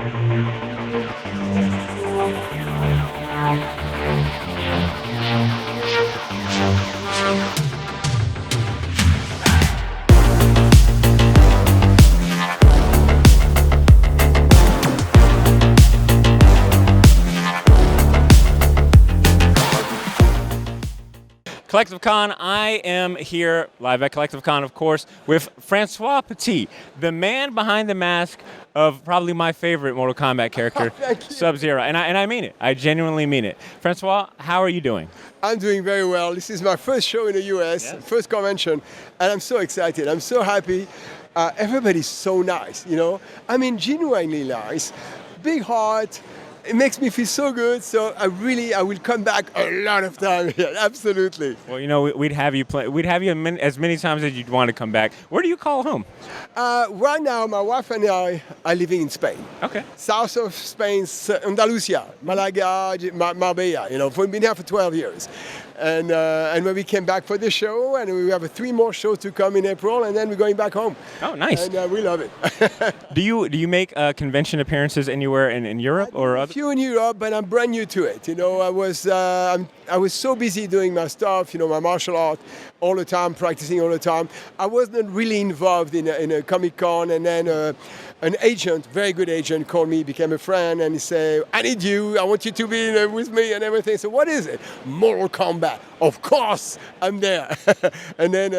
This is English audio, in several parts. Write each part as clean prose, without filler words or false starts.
Collective Con, I am here live at Collective Con, of course, with Francois Petit, the man behind the mask of probably my favorite Mortal Kombat character, Sub-Zero. And I mean it. I genuinely mean it. Francois, how are you doing? I'm doing very well. This is my first show in the US, first convention, and I'm so excited. I'm so happy. Everybody's so nice, you know? I mean, genuinely nice. Big heart. It makes me feel so good, so I will come back a lot of time here, absolutely. Well, you know, we'd have you as many times as you'd want to come back. Where do you call home? Right now, my wife and I are living in Spain. Okay. South of Spain, Andalusia, Malaga, Marbella, you know, we've been here for 12 years. And when we came back for the show, and we have 3 more shows to come in April, and then we're going back home. Oh, nice. And we love it. Do you make convention appearances anywhere in Europe or other? A few in Europe, but I'm brand new to it. You know, I was so busy doing my stuff, you know, my martial art all the time, practicing all the time. I wasn't really involved in a Comic-Con, and then an agent, very good agent, called me, became a friend, and he said, I need you, I want you to be with me and everything. So what is it? Mortal Kombat. Of course, I'm there. And then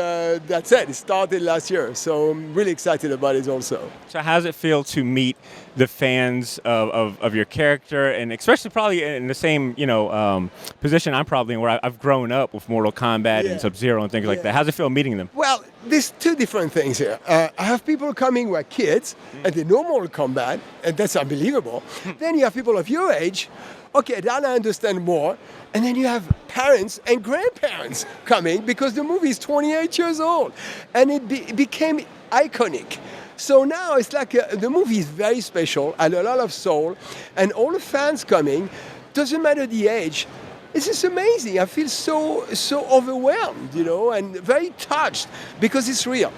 that's it. It started last year. So I'm really excited about it also. So how does it feel to meet the fans of your character, and especially probably in the same, you know, position I'm probably in, where I've grown up with Mortal Kombat and Sub-Zero and things like that. How does it feel meeting them? Well, there's 2 different things here. I have people coming who are kids, and they know Mortal Kombat, and that's unbelievable. Then you have people of your age. Okay, then I understand more. And then you have parents and grandparents coming because the movie is 28 years old. And it became iconic. So now it's like the movie is very special and a lot of soul. And all the fans coming, doesn't matter the age. It's just amazing. I feel so overwhelmed, you know, and very touched because it's real.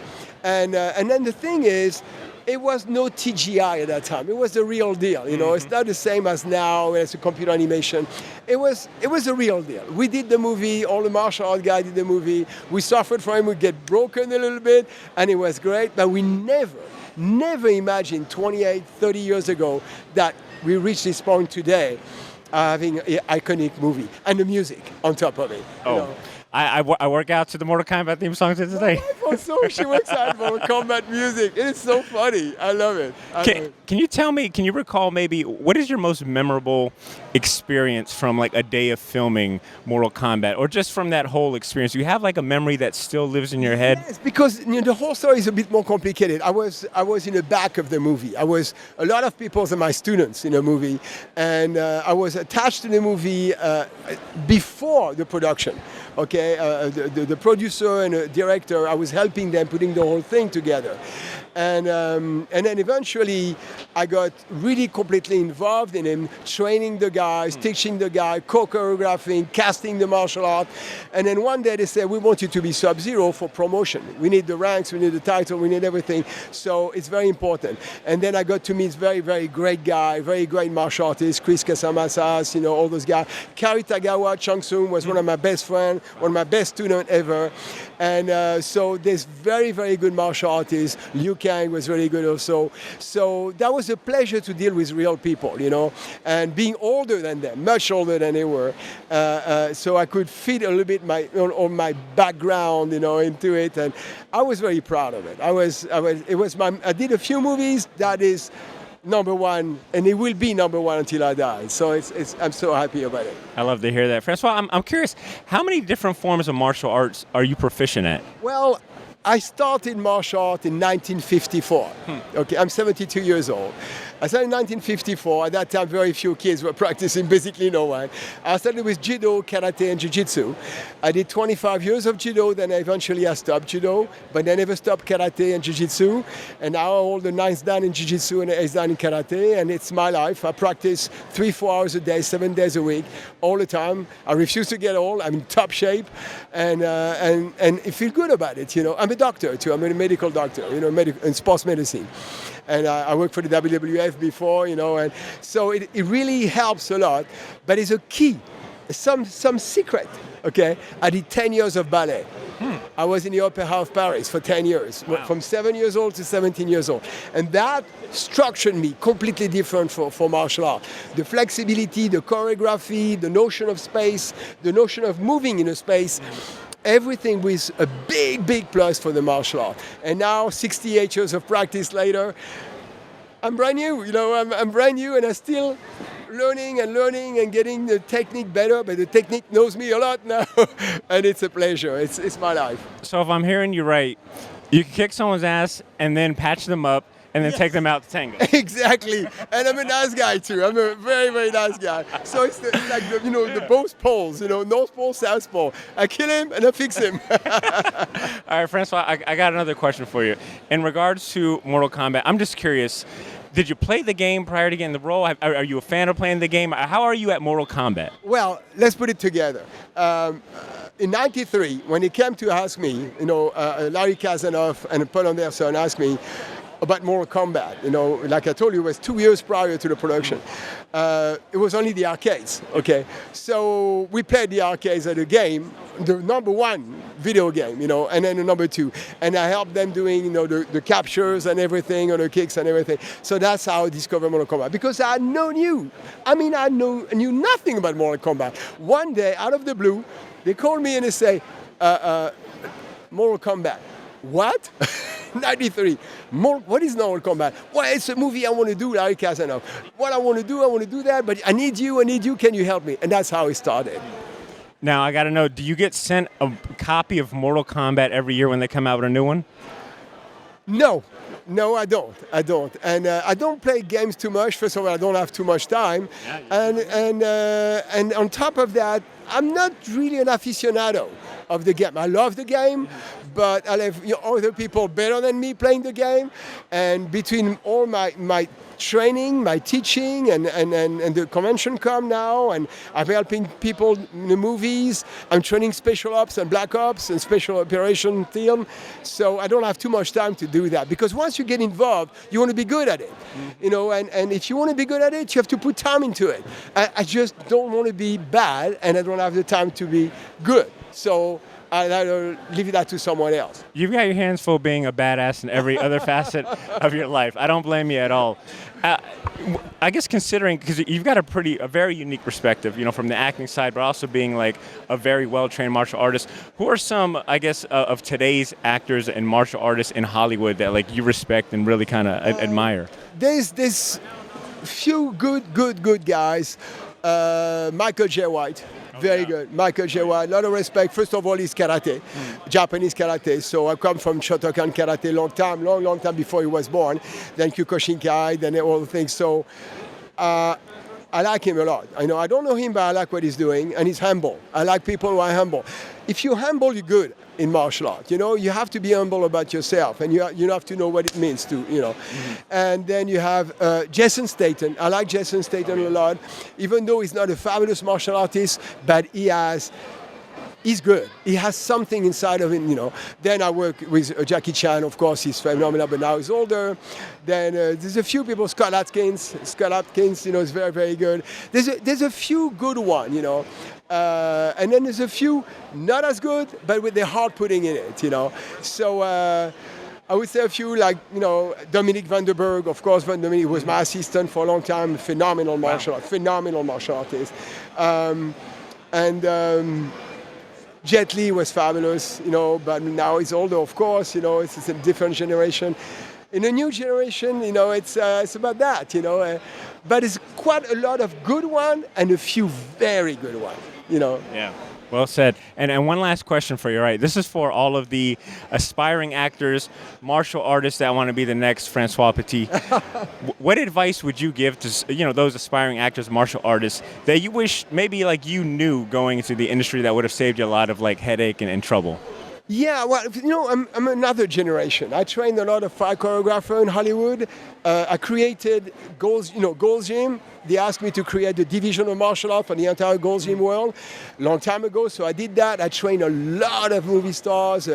And then the thing is, it was no TGI at that time. It was the real deal. You know, it's not the same as now as a computer animation. It was a real deal. We did the movie. All the martial art guys did the movie. We suffered from it. We get broken a little bit, and it was great. But we never imagined 28, 30 years ago that we reached this point today, having an iconic movie and the music on top of it. Oh. You know? I work out to the Mortal Kombat theme songs today. Also, she works out for combat music. It is so funny. I love it. Can you tell me, can you recall maybe, what is your most memorable experience from like a day of filming Mortal Kombat, or just from that whole experience? Do you have like a memory that still lives in your head? Yes, because you know, the whole story is a bit more complicated. I was in the back of the movie. A lot of people are my students in the movie, and I was attached to the movie before the production. Okay, the producer and the director, I was helping them putting the whole thing together. And then eventually I got really completely involved in him, training the guys, teaching the guy, co-choreographing, casting the martial art. And then one day they said, we want you to be Sub-Zero for promotion. We need the ranks, we need the title, we need everything. So it's very important. And then I got to meet very, very great guy, very great martial artist, Chris Casamasas, you know, all those guys. Kari Tagawa Chung Sung was one of my best friends, one of my best students ever. And so there's very, very good martial artists. Liu Kang was really good also. So that was a pleasure to deal with real people, you know, and being older than them, much older than they were. So I could fit a little bit on my background, you know, into it. And I was very proud of it. I did a few movies that is #1, and it will be #1 until I die. So I'm so happy about it. I love to hear that. Francois, I'm curious, how many different forms of martial arts are you proficient at? Well, I started martial art in 1954. Okay, I'm 72 years old. I started in 1954. At that time, very few kids were practicing, basically no one. I started with Judo, Karate, and Jiu-Jitsu. I did 25 years of Judo, then eventually I stopped Judo, but I never stopped Karate and Jiu-Jitsu. And now I hold the 9th dan in Jiu-Jitsu and the 8th dan in Karate, and it's my life. I practice 3-4 hours a day, 7 days a week, all the time. I refuse to get old. I'm in top shape, and I feel good about it, you know. I'm a doctor, too. I'm a medical doctor, you know, in sports medicine. and I worked for the WWF before, and so it really helps a lot. But it's a key, some secret. Okay, I did 10 years of ballet. I was in the Opera House of Paris for 10 years, from 7 years old to 17 years old. And that structured me completely different for martial art. The flexibility, the choreography, the notion of space, the notion of moving in a space, everything was a big plus for the martial art. And now, 68 years of practice later, I'm brand new, I'm brand new, and I still learning and getting the technique better, but the technique knows me a lot now, and it's a pleasure. It's my life. So if I'm hearing you right, you can kick someone's ass and then patch them up and then take them out to tango. Exactly, and I'm a nice guy too. I'm a very nice guy. So it's like the both poles, North Pole, South Pole. I kill him and I fix him. All right, Francois, I got another question for you. In regards to Mortal Kombat, I'm just curious. Did you play the game prior to getting the role? Are you a fan of playing the game? How are you at Mortal Kombat? Well, let's put it together. In '93, when he came to ask me, Larry Kazanoff and Paul Anderson asked me about Mortal Kombat. Like I told you, it was 2 years prior to the production. It was only the arcades, okay? So we played the arcades at the game, the number one video game, and then the number two. And I helped them doing, the captures and everything, or the kicks and everything. So that's how I discovered Mortal Kombat. Because I knew nothing about Mortal Kombat. One day, out of the blue, they called me and they say, Mortal Kombat. What? 93. What is Mortal Kombat? Well, it's a movie I want to do, Larry Kazanoff. What I want to do that, but I need you, can you help me? And that's how it started. Now, I got to know, do you get sent a copy of Mortal Kombat every year when they come out with a new one? No, I don't. And I don't play games too much. First of all, I don't have too much time. And on top of that, I'm not really an aficionado of the game. I love the game, but I have other people better than me playing the game. And between all my training, my teaching, and the convention come now, and I'm helping people in the movies. I'm training special ops and black ops and special operation team. So I don't have too much time to do that, because once you get involved, you want to be good at it. And if you want to be good at it, you have to put time into it. I just don't want to be bad, and I don't have the time to be good. So I'll leave that to someone else. You've got your hands full being a badass in every other facet of your life. I don't blame you at all. I guess considering, because you've got a very unique perspective, from the acting side, but also being like a very well-trained martial artist. Who are some, I guess, of today's actors and martial artists in Hollywood that like you respect and really kind of admire? There's few good guys. Michael J. White. Very good. Michael J. White, a lot of respect. First of all, he's karate, Japanese karate. So I come from Shotokan karate long time before he was born. Then Kyokushinkai, then all the things. So I like him a lot. I don't know him, but I like what he's doing. And he's humble. I like people who are humble. If you're humble, you're good in martial art. You have to be humble about yourself, and you have to know what it means to, And then you have Jason Statham. I like Jason Statham a lot, even though he's not a fabulous martial artist, but he's good. He has something inside of him, Then I work with Jackie Chan, of course, he's phenomenal, but now he's older. Then there's a few people, Scott Atkins, is very, very good. There's a few good ones, and then there's a few not as good, but with their heart putting in it, So I would say a few like, Dominic Vanderberg, of course. Dominic was my assistant for a long time, phenomenal martial artist. Jet Li was fabulous, but now he's older, of course, it's a different generation. In a new generation, it's about that, but it's quite a lot of good ones and a few very good ones, Yeah. Well said. And one last question for you, right? This is for all of the aspiring actors, martial artists that want to be the next Francois Petit. What advice would you give to, those aspiring actors, martial artists that you wish maybe like you knew going into the industry that would have saved you a lot of like headache and trouble? Yeah, well, I'm another generation. I trained a lot of fight choreographer in Hollywood. I created Gold's Gym. They asked me to create the division of martial art for the entire Gold's Gym world long time ago. So I did that. I trained a lot of movie stars,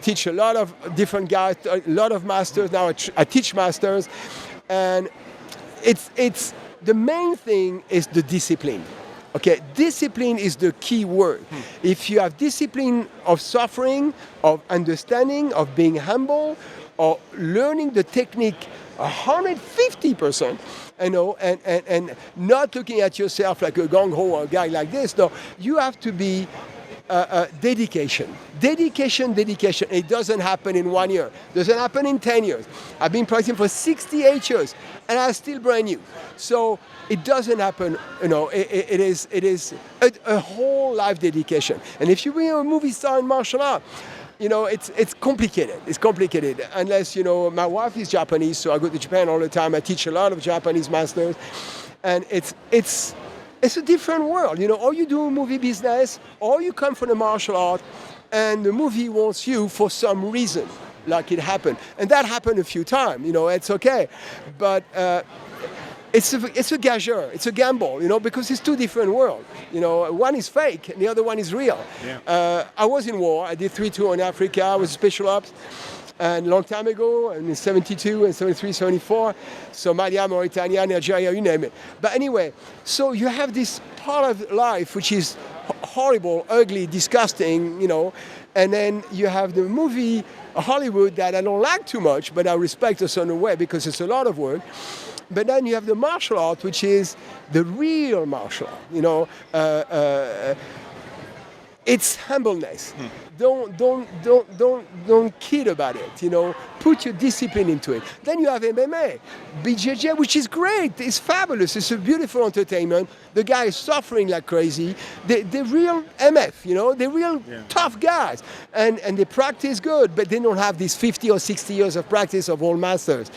teach a lot of different guys, a lot of masters. Now I teach masters, and it's the main thing is the discipline. Okay, discipline is the key word. If you have discipline of suffering, of understanding, of being humble, or learning the technique 150%, and not looking at yourself like a gung-ho or a guy like this, no, you have to be dedication. Dedication. It doesn't happen in 1 year. It doesn't happen in 10 years. I've been practicing for 68 years, and I'm still brand new. So it doesn't happen, it is a whole life dedication. And if you be a movie star in martial art, it's complicated. It's complicated. Unless, my wife is Japanese, so I go to Japan all the time. I teach a lot of Japanese masters. And it's a different world. Or you do movie business, or you come from the martial art, and the movie wants you for some reason, like it happened. And that happened a few times, it's okay. But it's a gageur, it's a gamble, because it's two different worlds. One is fake and the other one is real. Yeah. I was in war. I did 3 tours in Africa. I was special ops, and a long time ago, and in 72 and 73, 74, Somalia, Mauritania, Nigeria, you name it. But anyway, so you have this part of life which is horrible, ugly, disgusting, and then you have the movie Hollywood that I don't like too much, but I respect a certain way because it's a lot of work. But then you have the martial art, which is the real martial art. It's humbleness. Don't kid about it. Put your discipline into it. Then you have MMA, BJJ, which is great. It's fabulous. It's a beautiful entertainment. The guy is suffering like crazy. The real MF, the real tough guys, and they practice good, but they don't have these 50 or 60 years of practice of all masters.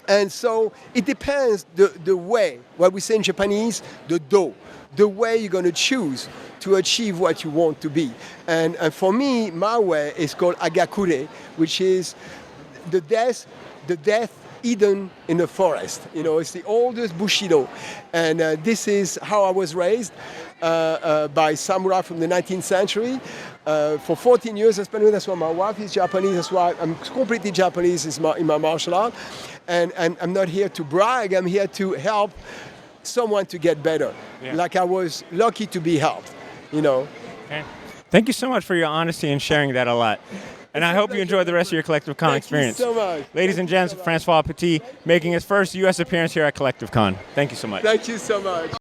And so it depends the way, what we say in Japanese, the do, the way you're going to choose to achieve what you want to be. And for me, my way is called agakure, which is the death hidden in the forest. It's the oldest Bushido. And this is how I was raised by samurai from the 19th century. For 14 years I spent with. That's why my wife is Japanese. That's why I'm completely Japanese in my martial art. And I'm not here to brag. I'm here to help someone to get better. Yeah. Like I was lucky to be helped, Okay. Thank you so much for your honesty and sharing that a lot. And I hope you enjoy the rest of your Collective Con experience. Thank you so much. Ladies and gents, Francois Petit making his first U.S. appearance here at Collective Con. Thank you so much. Thank you so much.